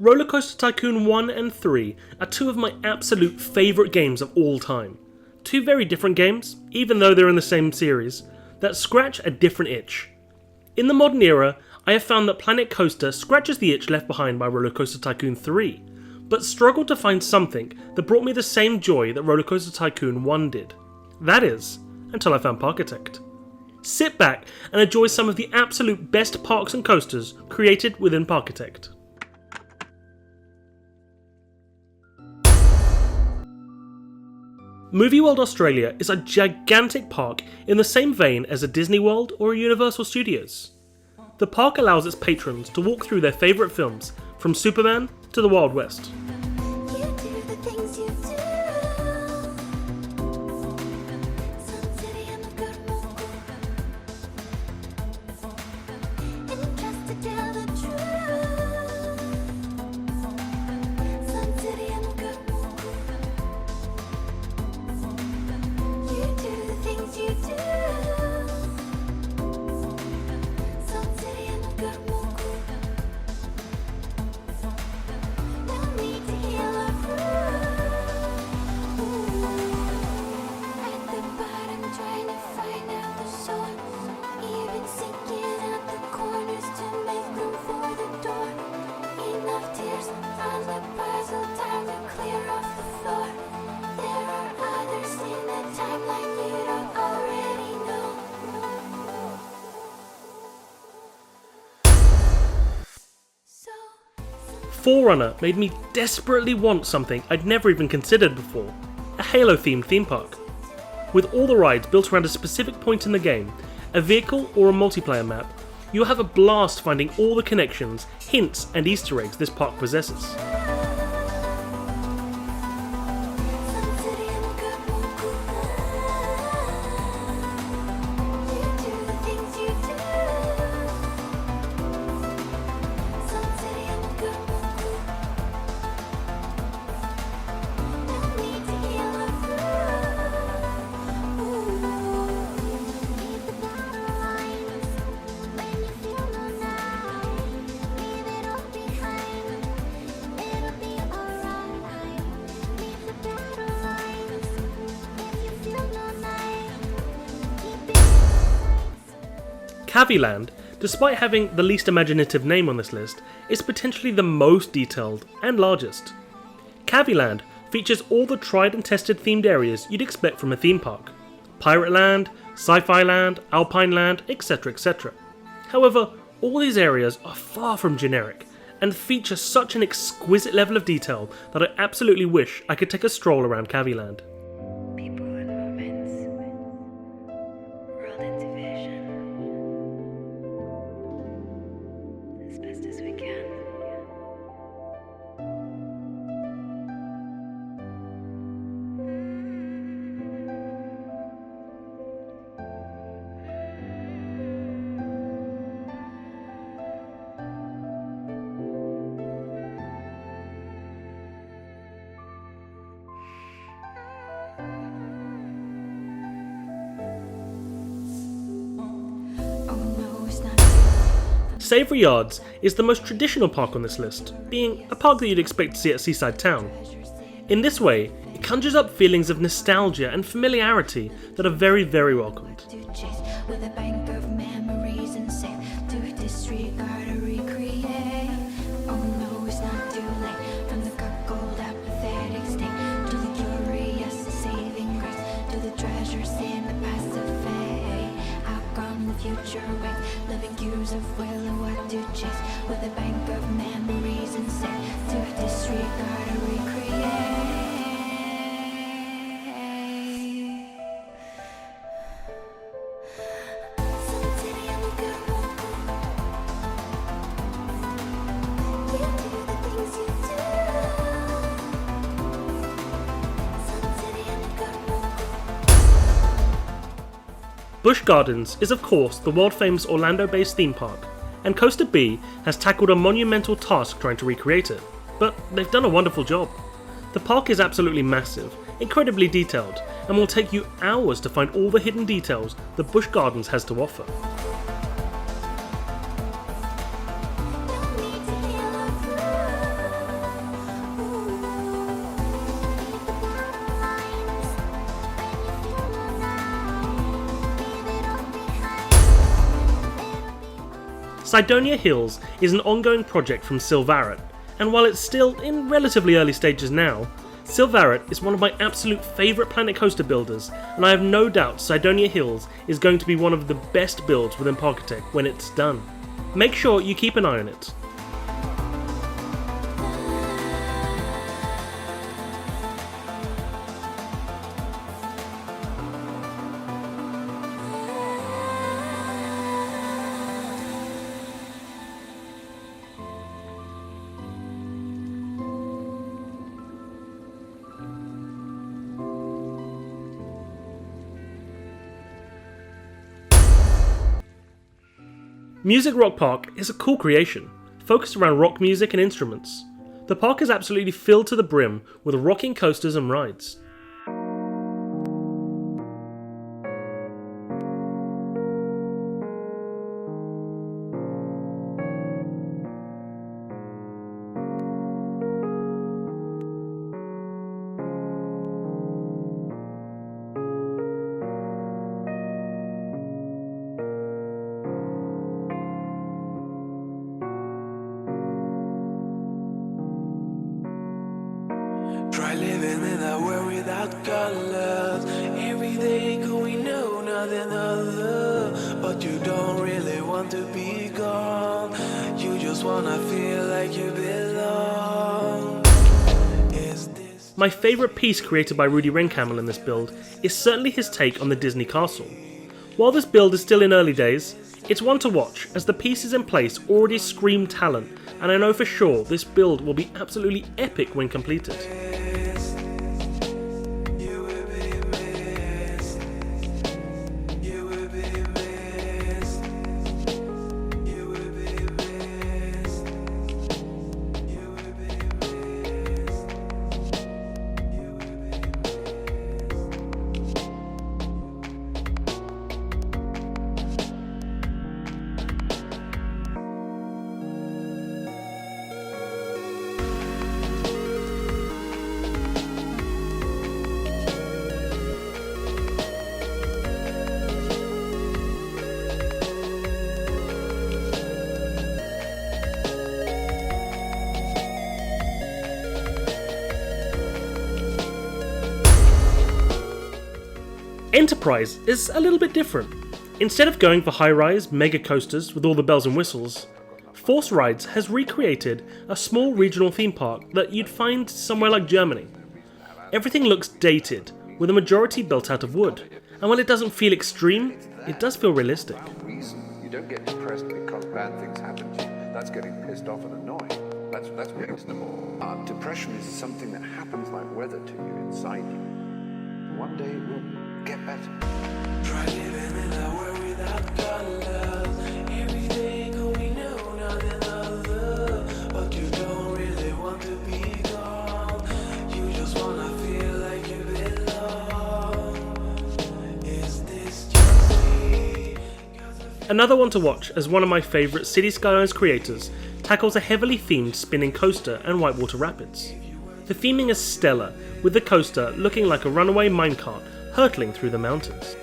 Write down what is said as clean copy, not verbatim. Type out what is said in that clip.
Roller Coaster Tycoon 1 and 3 are two of my absolute favourite games of all time. Two very different games, even though they're in the same series, that scratch a different itch. In the modern era, I have found that Planet Coaster scratches the itch left behind by Roller Coaster Tycoon 3, but struggled to find something that brought me the same joy that Roller Coaster Tycoon 1 did. That is, until I found Parkitect. Sit back and enjoy some of the absolute best parks and coasters created within Parkitect. Movie World Australia is a gigantic park in the same vein as a Disney World or a Universal Studios. The park allows its patrons to walk through their favourite films, from Superman to the Wild West. Forerunner made me desperately want something I'd never even considered before, a Halo-themed theme park. With all the rides built around a specific point in the game, a vehicle or a multiplayer map, you'll have a blast finding all the connections, hints and Easter eggs this park possesses. Cavyland, despite having the least imaginative name on this list, is potentially the most detailed and largest. Cavyland features all the tried and tested themed areas you'd expect from a theme park: Pirate Land, Sci-Fi Land, Alpine Land, etc, etc. However, all these areas are far from generic and feature such an exquisite level of detail that I absolutely wish I could take a stroll around Cavyland. Savory Yards is the most traditional park on this list, being a park that you'd expect to see at Seaside Town. In this way, it conjures up feelings of nostalgia and familiarity that are very, very welcomed. Busch Gardens is of course the world famous Orlando-based theme park, and Coaster B has tackled a monumental task trying to recreate it, but they've done a wonderful job. The park is absolutely massive, incredibly detailed, and will take you hours to find all the hidden details that Busch Gardens has to offer. Cydonia Hills is an ongoing project from Sylvaret, and while it's still in relatively early stages now, Sylvaret is one of my absolute favourite Planet Coaster builders, and I have no doubt Cydonia Hills is going to be one of the best builds within Parkitect when it's done. Make sure you keep an eye on it. Music Rock Park is a cool creation, focused around rock music and instruments. The park is absolutely filled to the brim with rocking coasters and rides. Try living in a world without colors. Every day going no, nothing other. But you don't really want to be gone. You just wanna feel like you belong. My favourite piece created by Rudy Rehnkamel in this build is certainly his take on the Disney castle. While this build is still in early days, it's one to watch as the pieces in place already scream talent, and I know for sure this build will be absolutely epic when completed. Enterprise is a little bit different. Instead of going for high-rise mega coasters with all the bells and whistles, Force Rides has recreated a small regional theme park that you'd find somewhere like Germany. Everything looks dated, with a majority built out of wood, and while it doesn't feel extreme, it does feel realistic. You don't get depressed because bad things happen to you. That's getting pissed off and annoyed. That's reasonable. Depression is something that happens like weather to you inside you. One day it will get better. Try living in a world without colors. Every day going no, nothing other. But you don't really want to be gone. You just wanna feel like you belong. Is this just me? Another one to watch as one of my favourite City Skylines creators tackles a heavily themed spinning coaster and whitewater rapids. The theming is stellar, with the coaster looking like a runaway minecart hurtling through the mountains.